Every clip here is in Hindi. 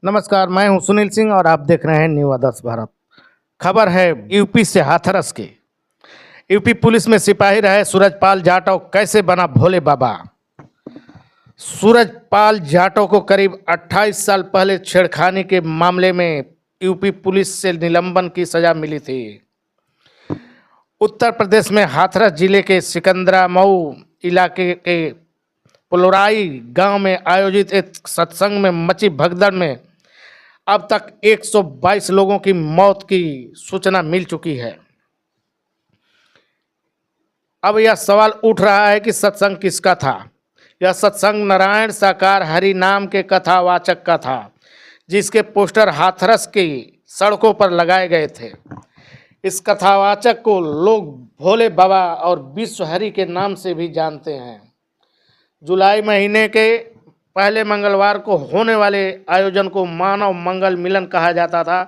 नमस्कार, मैं हूं सुनील सिंह और आप देख रहे हैं न्यू आदर्श भारत। खबर है यूपी से हाथरस की। यूपी पुलिस में सिपाही रहे सूरजपाल जाटव कैसे बना भोले बाबा। सूरजपाल जाटव को करीब 28 साल पहले छेड़खानी के मामले में यूपी पुलिस से निलंबन की सजा मिली थी। उत्तर प्रदेश में हाथरस जिले के सिकंदरा मऊ इलाके के पुलोराई गांव में आयोजित एक सत्संग में मची भगदड़ में अब तक 122 लोगों की मौत की सूचना मिल चुकी है। अब यह सवाल उठ रहा है कि सत्संग किसका था। यह सत्संग नारायण साकार हरि नाम के कथावाचक का था, जिसके पोस्टर हाथरस की सड़कों पर लगाए गए थे। इस कथावाचक को लोग भोले बाबा और विश्व हरि के नाम से भी जानते हैं। जुलाई महीने के पहले मंगलवार को होने वाले आयोजन को मानव मंगल मिलन कहा जाता था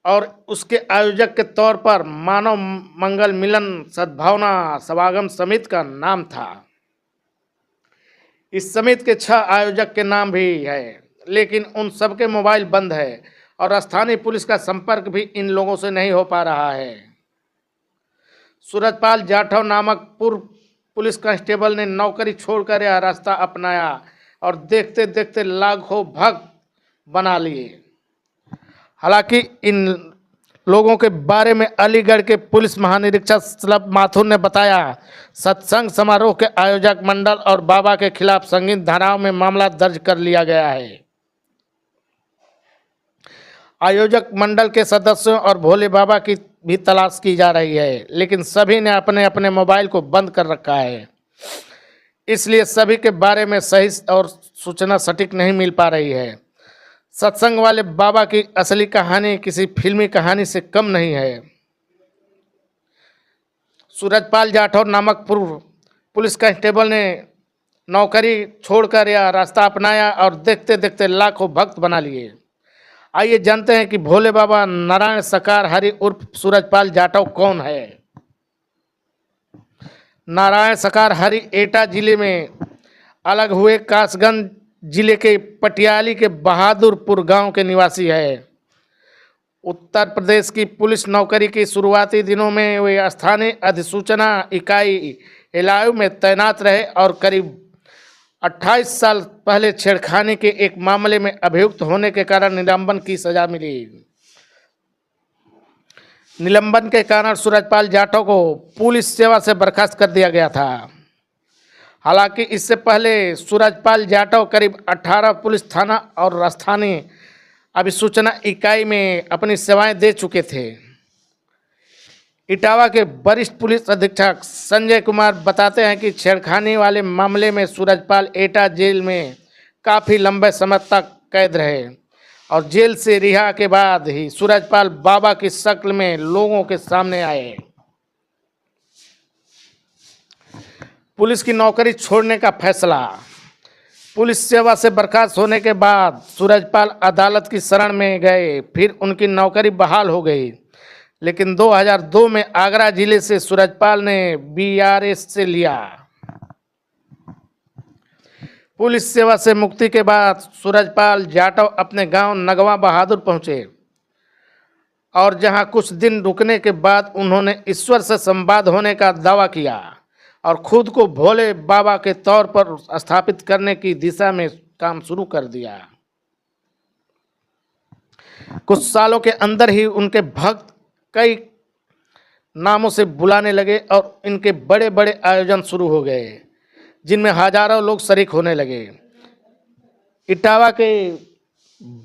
और उसके आयोजक के तौर पर मानव मंगल मिलन सद्भावना समागम समिति का नाम था। इस समिति के 6 आयोजक के नाम भी है, लेकिन उन सबके मोबाइल बंद है और स्थानीय पुलिस का संपर्क भी इन लोगों से नहीं हो पा रहा है। सूरजपाल जाटव नामक पूर्व पुलिस कांस्टेबल ने नौकरी छोड़कर यह रास्ता अपनाया और देखते देखते लाखों भक्त बना लिए। हालांकि इन लोगों के बारे में अलीगढ़ के पुलिस महानिरीक्षक सलभ माथुर ने बताया, सत्संग समारोह के आयोजक मंडल और बाबा के खिलाफ संगीन धाराओं में मामला दर्ज कर लिया गया है। आयोजक मंडल के सदस्यों और भोले बाबा की भी तलाश की जा रही है, लेकिन सभी ने अपने अपने मोबाइल को बंद कर रखा है, इसलिए सभी के बारे में सही और सूचना सटीक नहीं मिल पा रही है। सत्संग वाले बाबा की असली कहानी किसी फिल्मी कहानी से कम नहीं है। सूरजपाल जाटव नामक पूर्व पुलिस कांस्टेबल ने नौकरी छोड़कर यह रास्ता अपनाया और देखते देखते लाखों भक्त बना लिए। आइए जानते हैं कि भोले बाबा नारायण साकार हरि उर्फ सूरजपाल जाटव कौन है। नारायण साकार हरि एटा जिले में अलग हुए कासगंज जिले के पटियाली के बहादुरपुर गांव के निवासी है। उत्तर प्रदेश की पुलिस नौकरी की शुरुआती दिनों में वे स्थानीय अधिसूचना इकाई एलायू में तैनात रहे और करीब 28 साल पहले छेड़खानी के एक मामले में अभियुक्त होने के कारण निलंबन की सजा मिली। निलंबन के कारण सूरजपाल जाटव को पुलिस सेवा से बर्खास्त कर दिया गया था। हालांकि इससे पहले सूरजपाल जाटव करीब 18 पुलिस थाना और स्थानीय अभिसूचना इकाई में अपनी सेवाएं दे चुके थे। इटावा के वरिष्ठ पुलिस अधीक्षक संजय कुमार बताते हैं कि छेड़खानी वाले मामले में सूरजपाल एटा जेल में काफ़ी लंबे समय तक कैद रहे और जेल से रिहा के बाद ही सूरजपाल बाबा की शक्ल में लोगों के सामने आए। पुलिस की नौकरी छोड़ने का फैसला। पुलिस सेवा से बर्खास्त होने के बाद सूरजपाल अदालत की शरण में गए, फिर उनकी नौकरी बहाल हो गई, लेकिन 2002 में आगरा जिले से सूरजपाल ने बीआरएस से लिया। पुलिस सेवा से मुक्ति के बाद सूरजपाल जाटव अपने गांव नगवा बहादुर पहुंचे और जहां कुछ दिन रुकने के बाद उन्होंने ईश्वर से संवाद होने का दावा किया और खुद को भोले बाबा के तौर पर स्थापित करने की दिशा में काम शुरू कर दिया। कुछ सालों के अंदर ही उनके भक्त कई नामों से बुलाने लगे और इनके बड़े बड़े आयोजन शुरू हो गए, जिनमें हजारों लोग शरीक होने लगे। इटावा के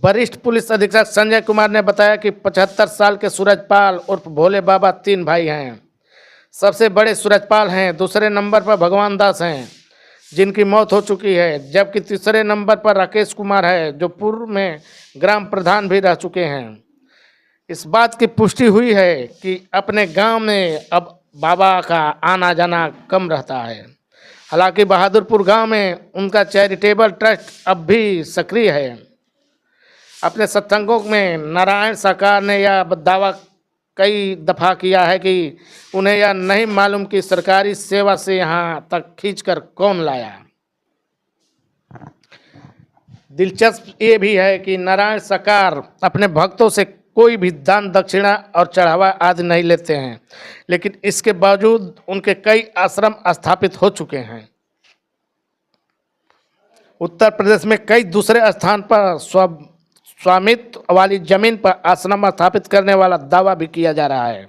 वरिष्ठ पुलिस अधीक्षक संजय कुमार ने बताया कि 75 साल के सूरजपाल उर्फ भोले बाबा 3 भाई हैं। सबसे बड़े सूरजपाल हैं, दूसरे नंबर पर भगवान दास हैं जिनकी मौत हो चुकी है, जबकि तीसरे नंबर पर राकेश कुमार है जो पूर्व में ग्राम प्रधान भी रह चुके हैं। इस बात की पुष्टि हुई है कि अपने गांव में अब बाबा का आना जाना कम रहता है। हालांकि बहादुरपुर गांव में उनका चैरिटेबल ट्रस्ट अब भी सक्रिय है। अपने सत्संगों में नारायण साकार ने यह दावा कई दफ़ा किया है कि उन्हें यह नहीं मालूम कि सरकारी सेवा से यहाँ तक खींचकर कौन लाया। दिलचस्प ये भी है कि नारायण सरकार अपने भक्तों से कोई भी दान दक्षिणा और चढ़ावा आदि नहीं लेते हैं, लेकिन इसके बावजूद उनके कई आश्रम स्थापित हो चुके हैं। उत्तर प्रदेश में कई दूसरे स्थान पर स्वामित्व वाली जमीन पर आश्रम स्थापित करने वाला दावा भी किया जा रहा है।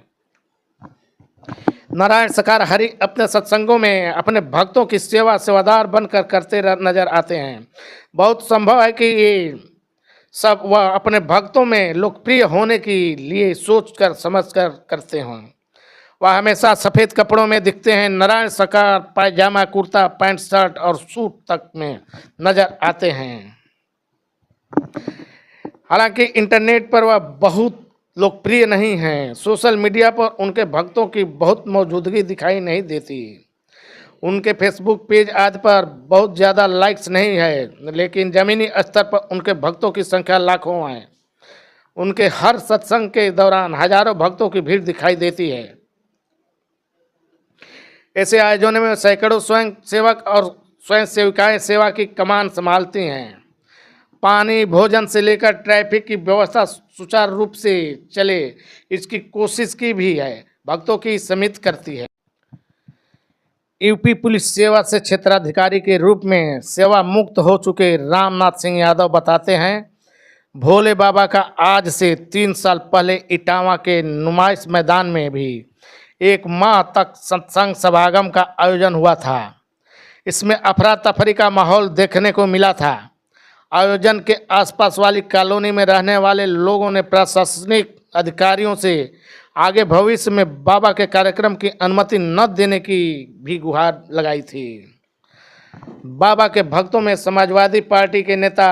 नारायण सरकार हरि अपने सत्संगों में अपने भक्तों की सेवादार बनकर करते नजर आते हैं। बहुत संभव है कि ये सब वह अपने भक्तों में लोकप्रिय होने के लिए सोचकर समझकर करते हों। वह हमेशा सफ़ेद कपड़ों में दिखते हैं। नारायण सरकार पायजामा, कुर्ता, पैंट, शर्ट और सूट तक में नजर आते हैं। हालांकि इंटरनेट पर वह बहुत लोकप्रिय नहीं हैं। सोशल मीडिया पर उनके भक्तों की बहुत मौजूदगी दिखाई नहीं देती। उनके फेसबुक पेज आदि पर बहुत ज़्यादा लाइक्स नहीं है, लेकिन ज़मीनी स्तर पर उनके भक्तों की संख्या लाखों है। उनके हर सत्संग के दौरान हजारों भक्तों की भीड़ दिखाई देती है। ऐसे आयोजनों में सैकड़ों स्वयं सेवक और स्वयं सेविकाएं सेवा की कमान संभालती हैं। पानी, भोजन से लेकर ट्रैफिक की व्यवस्था सुचारू रूप से चले, इसकी कोशिश की भी है, भक्तों की समिति करती है। यूपी पुलिस सेवा से क्षेत्राधिकारी के रूप में सेवा मुक्त हो चुके रामनाथ सिंह यादव बताते हैं, भोले बाबा का आज से 3 साल पहले इटावा के नुमाइश मैदान में भी 1 माह तक सत्संग समागम का आयोजन हुआ था। इसमें अफरा तफरी का माहौल देखने को मिला था। आयोजन के आसपास वाली कॉलोनी में रहने वाले लोगों ने प्रशासनिक अधिकारियों से आगे भविष्य में बाबा के कार्यक्रम की अनुमति न देने की भी गुहार लगाई थी। बाबा के भक्तों में समाजवादी पार्टी के नेता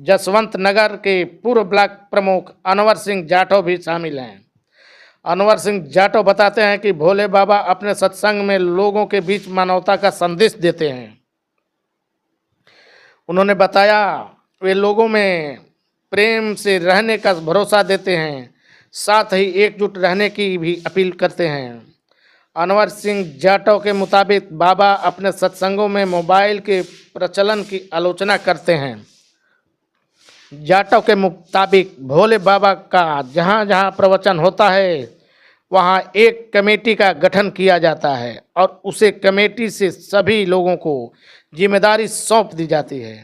जसवंत नगर के पूर्व ब्लॉक प्रमुख अनवर सिंह जाटव भी शामिल हैं। अनवर सिंह जाटव बताते हैं कि भोले बाबा अपने सत्संग में लोगों के बीच मानवता का संदेश देते हैं। उन्होंने बताया वे लोगों में प्रेम से रहने का भरोसा देते हैं, साथ ही एकजुट रहने की भी अपील करते हैं। अनवर सिंह जाटव के मुताबिक बाबा अपने सत्संगों में मोबाइल के प्रचलन की आलोचना करते हैं। जाटव के मुताबिक भोले बाबा का जहाँ जहाँ प्रवचन होता है वहाँ एक कमेटी का गठन किया जाता है और उसे कमेटी से सभी लोगों को जिम्मेदारी सौंप दी जाती है।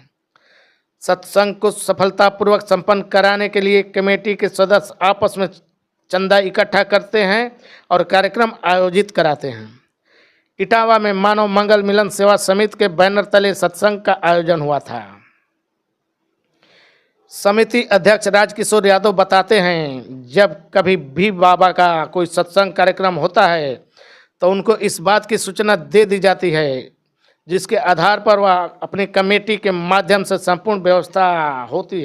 सत्संग को सफलतापूर्वक संपन्न कराने के लिए कमेटी के सदस्य आपस में चंदा इकट्ठा करते हैं और कार्यक्रम आयोजित कराते हैं। इटावा में मानव मंगल मिलन सेवा समिति के बैनर तले सत्संग का आयोजन हुआ था। समिति अध्यक्ष राजकिशोर यादव बताते हैं, जब कभी भी बाबा का कोई सत्संग कार्यक्रम होता है तो उनको इस बात की सूचना दे दी जाती है, जिसके आधार पर वह अपनी कमेटी के माध्यम से संपूर्ण व्यवस्था होती है।